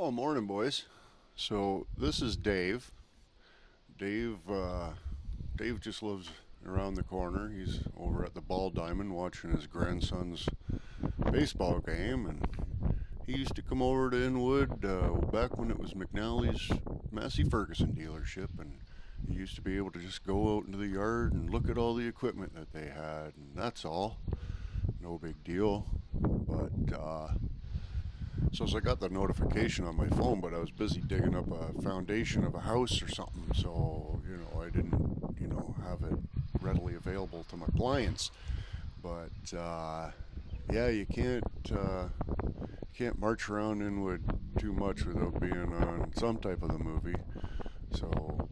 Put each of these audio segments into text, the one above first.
Oh, morning, boys. So this is Dave. Dave, Dave just lives around the corner. He's over at the Ball Diamond watching his grandson's baseball game, and he used to come over to Inwood back when it was McNally's Massey Ferguson dealership, and he used to be able to just go out into the yard and look at all the equipment that they had, and that's all. No big deal. But so as I got the notification on my phone, but I was busy digging up a foundation of a house or something, so I didn't have it readily available to my clients. But yeah, you can't march around Inwood too much without being on some type of the movie. So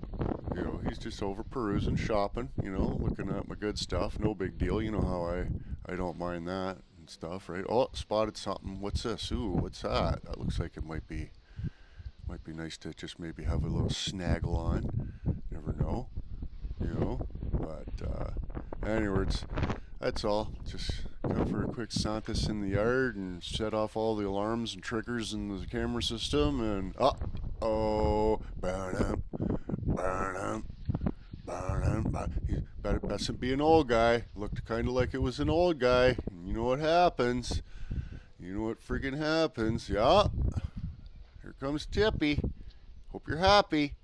he's just over perusing, shopping, looking at my good stuff. No big deal. You know how I don't mind that stuff, right? Oh, spotted something. What's this? Ooh, what's that? That looks like it might be nice to just maybe have a little snaggle on. Never know, But anyways, that's all. Just come for a quick santis in the yard and set off all the alarms and triggers in the camera system. And burn up, burn up. He better mustn't be an old guy. Looked kind of like it was an old guy. And you know what happens? You know what friggin' happens? Yeah. Here comes Tippy. Hope you're happy.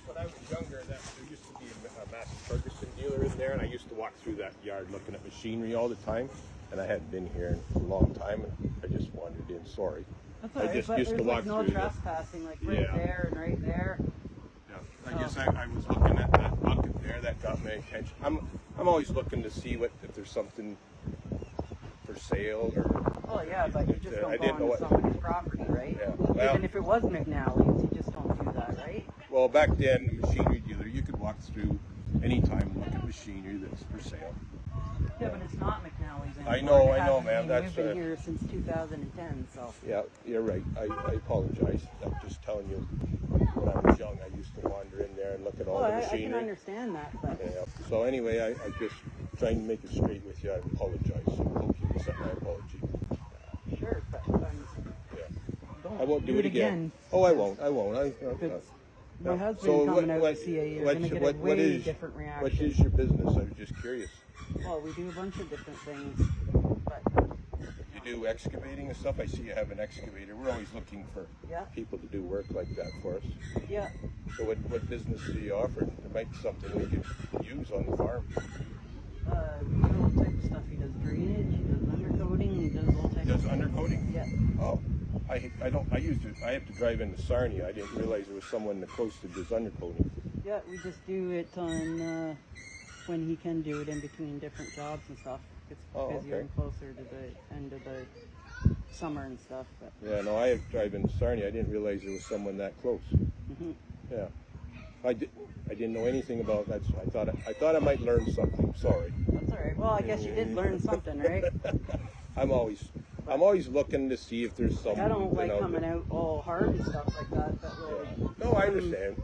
When I was younger, there used to be a Massey Ferguson dealer in there, and I used to walk through that yard looking at machinery all the time. And I hadn't been here in a long time, and I just wandered in. Sorry. That's all right, I just but used to there's walk no through trespassing, like right there and right there. Yeah, I guess I was looking at that bucket there that got my attention. I'm always looking to see if there's something for sale or. Oh yeah, but you just don't go onto somebody's property, right? Yeah. Well, even if it was McNally's, you just don't do that, right? Well, back then, the machinery dealer, you could walk through anytime and look at machinery that's for sale. Yeah, but it's not McNally's I anymore. know, man. We've been here since 2010, so. Yeah, you're right. I apologize. I'm just telling you. When I was young, I used to wander in there and look at all the machinery. I can understand that, but. Yeah. So anyway, I just trying to make it straight with you. I apologize. So hope you accept my apology. Sure, but I won't do it again. Oh, I won't. My husband coming out to see you, you're going to get a way different reaction. What is your business? I was just curious. Well, we do a bunch of different things, but... You do excavating and stuff? I see you have an excavator. We're always looking for people to do work like that for us. Yeah. So what business do you offer? There might be something we could use on the farm. All type of stuff. He does drainage, he does undercoating, he does all types of stuff. Undercoating? Yeah. Oh. I have to drive into Sarnia. I didn't realize there was someone that close that does undercoating. Yeah, we just do it on when he can do it in between different jobs and stuff. It's busier and closer to the end of the summer and stuff. But. Yeah, no, I have to drive into Sarnia. I didn't realize there was someone that close. Mm-hmm. Yeah, I didn't know anything about that. So I thought I might learn something. Sorry. That's all right. Well, I guess you did learn something, right? I'm always looking to see if there's something. I don't like coming out all hard and stuff like that. But no, I understand.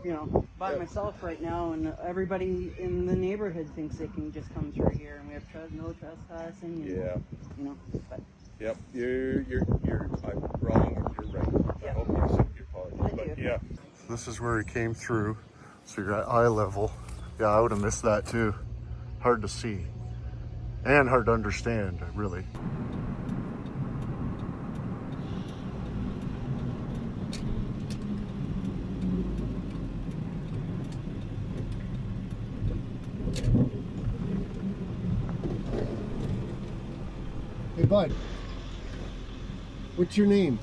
By myself right now, and everybody in the neighborhood thinks they can just come through here, and we have no trespassing. And, But. Yep, I'm wrong. You're right. Yeah. I hope you accept your apology. Thank you. Yeah. This is where he came through. So you're at eye level. Yeah, I would have missed that too. Hard to see. And hard to understand, really. Hey, bud. What's your name?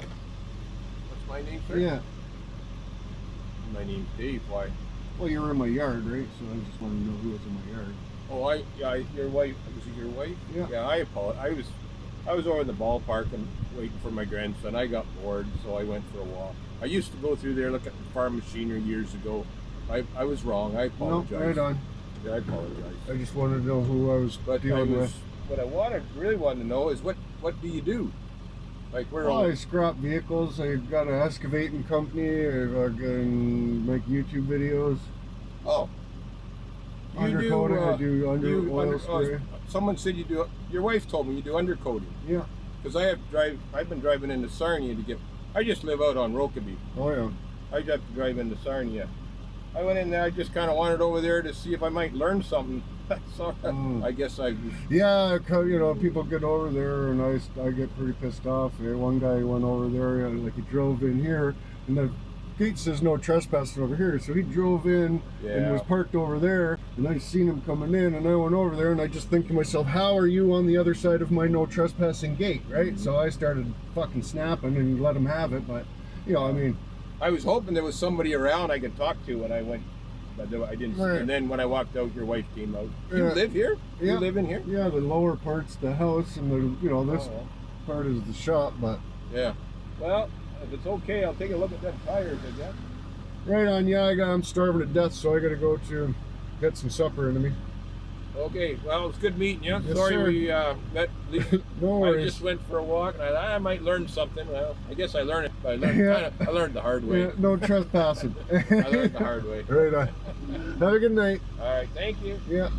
What's my name, sir? Yeah. My name's Dave. Why? Well, you were in my yard, right? So I just wanted to know who was in my yard. Oh, your wife. Was it your wife? Yeah. Yeah, I apologize. I was over in the ballpark and waiting for my grandson. I got bored, so I went for a walk. I used to go through there, look at the farm machinery years ago. I was wrong. I apologize. No, right on. Yeah, I apologize. I just wanted to know who I was dealing with. What I really wanted to know is what do you do? Like I scrap vehicles. I got an excavating company. I can make YouTube videos. Oh. Undercoating, I do oil spray. Someone said you do. Your wife told me you do undercoating. Yeah. Because I've been driving into Sarnia to get. I just live out on Rokeby. Oh yeah. I have to drive into Sarnia. I went in there. I just kind of wanted over there to see if I might learn something. So I guess I. Yeah, you know, people get over there, and I get pretty pissed off. One guy went over there, like he drove in here, and the gate says no trespassing over here, so he drove in and was parked over there, and I seen him coming in, and I went over there, and I just think to myself, how are you on the other side of my no trespassing gate, right? So I started fucking snapping and let him have it, but you know, I mean, I was hoping there was somebody around I could talk to when I went. But I didn't. Right. And then when I walked out, your wife came out. You Yeah. live here? Yeah. You live in here? Yeah, the lower part's the house, and the, you know, this part is the shop, but. Yeah. Well, if it's okay, I'll take a look at them tires, I guess. Right on, yeah, I'm starving to death, so I gotta go to get some supper into me. Okay, well, it's good meeting you. Yes, Sorry sir. we met. No I worries. just went for a walk, and I might learn something. Well, I guess I learned it. But I learned the hard way. Yeah, no trespassing. I learned the hard way. Right on. Have a good night. All right, thank you. Yeah.